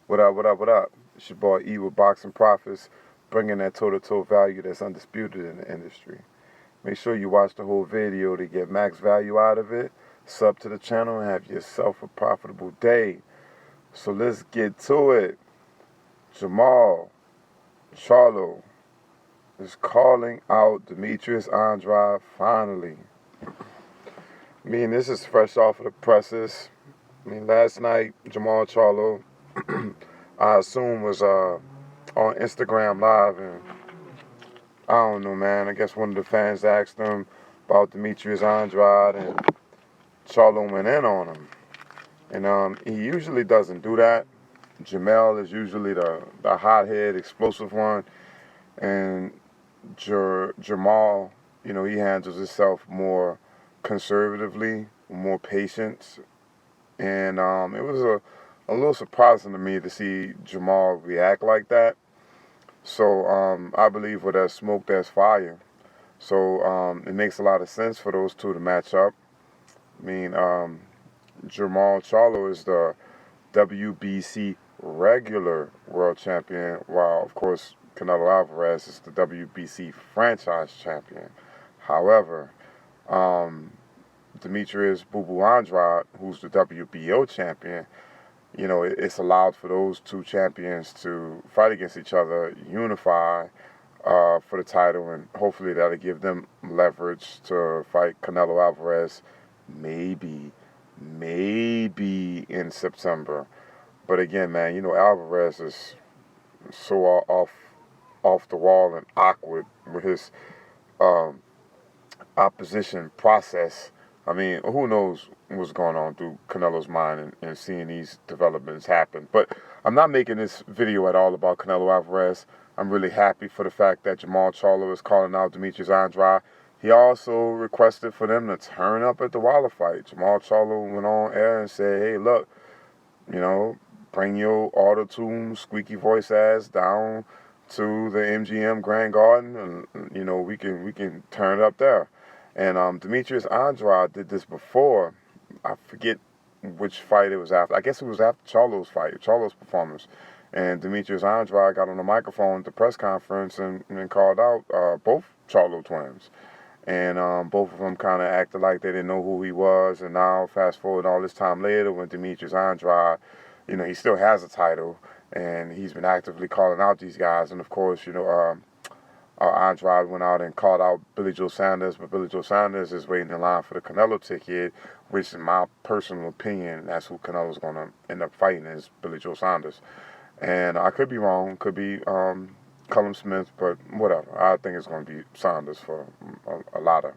What up, what up, what up? It's your boy E with Boxing Profits, bringing that toe-to-toe value that's undisputed in the industry. Make sure you watch the whole video to get max value out of it. Sub to the channel and have yourself a profitable day. So let's get to it. Jermall Charlo is calling out Demetrius Andrade finally. This is fresh off of the presses. Last night, Jermall Charlo, I assume, was on Instagram Live, and I don't know, man. I guess one of the fans asked him about Demetrius Andrade, and Charlo went in on him. And he usually doesn't do that. Jermall is usually the hothead, explosive one, and Jermall, he handles himself more conservatively, more patience. And it was a little surprising to me to see Jermall react like that. So I believe where there's smoke, there's fire. So it makes a lot of sense for those two to match up. Jermall Charlo is the WBC regular world champion, while, of course, Canelo Alvarez is the WBC franchise champion. However, Demetrius Boo Boo Andrade, who's the WBO champion, it's allowed for those two champions to fight against each other, unify for the title, and hopefully that'll give them leverage to fight Canelo Alvarez maybe in September. But again, man, Alvarez is so off the wall and awkward with his opposition process. Who knows what's going on through Canelo's mind and seeing these developments happen. But I'm not making this video at all about Canelo Alvarez. I'm really happy for the fact that Jermall Charlo is calling out Demetrius Andrade. He also requested for them to turn up at the Wilder fight. Jermall Charlo went on air and said, hey, look, bring your auto-tune, squeaky voice ass down to the MGM Grand Garden, and we can turn it up there. And Demetrius Andrade did this before. I forget which fight it was after. I guess it was after Charlo's fight, Charlo's performance. And Demetrius Andrade got on the microphone at the press conference and called out both Charlo twins. And both of them kind of acted like they didn't know who he was. And now, fast forward all this time later, when Demetrius Andrade, he still has a title, and he's been actively calling out these guys. And of course, Andrade went out and called out Billy Joe Saunders, but Billy Joe Saunders is waiting in line for the Canelo ticket, which, in my personal opinion, that's who Canelo's going to end up fighting, is Billy Joe Saunders. And I could be wrong, could be Cullum Smith, but whatever. I think it's going to be Saunders for a lot of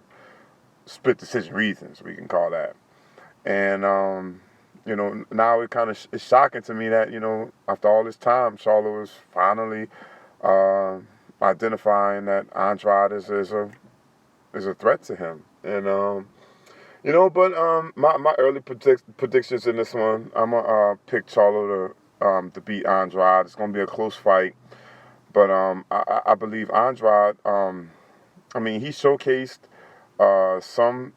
split decision reasons, we can call that. And, now it kind of is shocking to me that, after all this time, Charlo is finally identifying that Andrade is a threat to him. And, but my early predictions in this one, I'm going to pick Charlo to beat Andrade. It's going to be a close fight. But I believe Andrade, he showcased some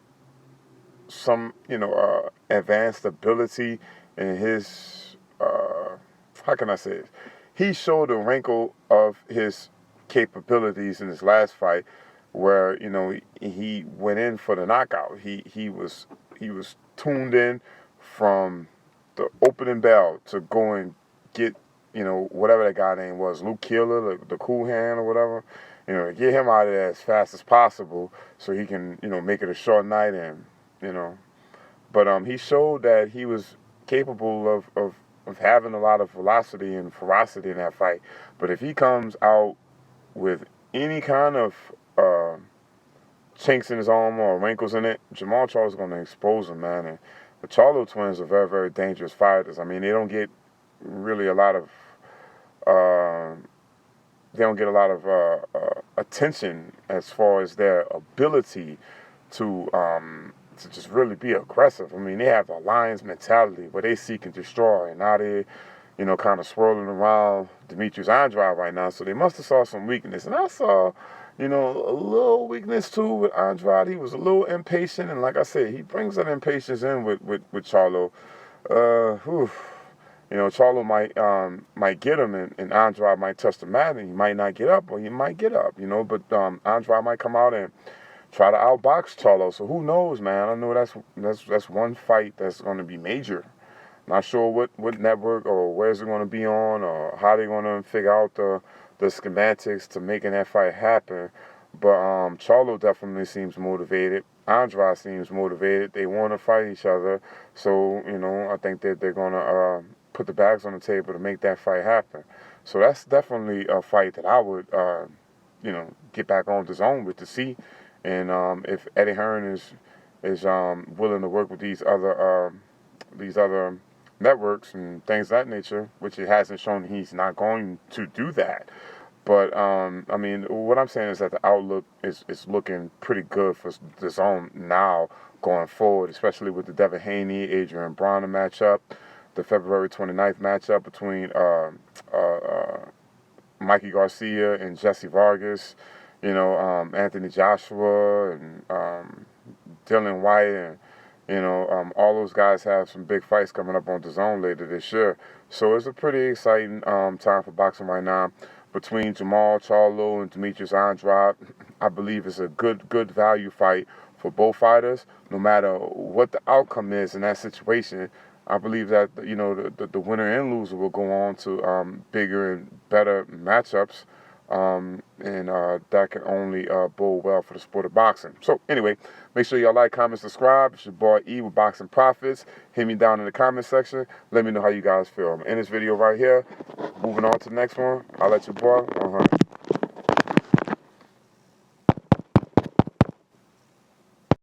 advanced ability in his, how can I say it? He showed a wrinkle of his capabilities in his last fight where, he went in for the knockout. He was tuned in from the opening bell to go and get, whatever that guy name was, Luke Keeler, the cool hand or whatever, get him out of there as fast as possible so he can, make it a short night and, But he showed that he was capable of having a lot of velocity and ferocity in that fight. But if he comes out with any kind of chinks in his armor or wrinkles in it, Jermall Charlo is going to expose him, man. And the Charlo twins are very, very dangerous fighters. They don't get really a lot of attention as far as their ability to just really be aggressive. They have the Lions mentality where they seek and destroy, and now they, kind of swirling around Demetrius Andrade right now. So they must have saw some weakness, and I saw, a little weakness too with Andrade. He was a little impatient, and like I said, he brings that impatience in with Charlo. You know, Charlo might get him, and Andrade might touch the mat, and he might not get up, or he might get up. You know, but Andrade might come out and try to outbox Charlo. So who knows, man? I know that's one fight that's going to be major. Not sure what network or where's it going to be on, or how they're going to figure out the schematics to making that fight happen. But Charlo definitely seems motivated. Andrade seems motivated. They want to fight each other. So, you know, I think that they're going to put the bags on the table to make that fight happen. So that's definitely a fight that I would, you know, get back on the zone with to see. And if Eddie Hearn is willing to work with these other networks and things of that nature, which he hasn't shown he's not going to do that. But, I mean, what I'm saying is that the outlook is looking pretty good for the zone now going forward, especially with the Devin Haney, Adrian Broner matchup, the February 29th matchup between Mikey Garcia and Jesse Vargas, you know, Anthony Joshua and Dylan White, and, you know, all those guys have some big fights coming up on the zone later this year. So it's a pretty exciting time for boxing right now. Between Jermall Charlo and Demetrius Andrade, I believe it's a good value fight for both fighters. No matter what the outcome is in that situation, I believe that, you know, the winner and loser will go on to bigger and better matchups. And that can only bode well for the sport of boxing. So anyway, make sure y'all like, comment, subscribe. It's your boy E with Boxing Profits. Hit me down in the comment section. Let me know how you guys feel. I'm in this video right here. Moving on to the next one. I'll let your boy.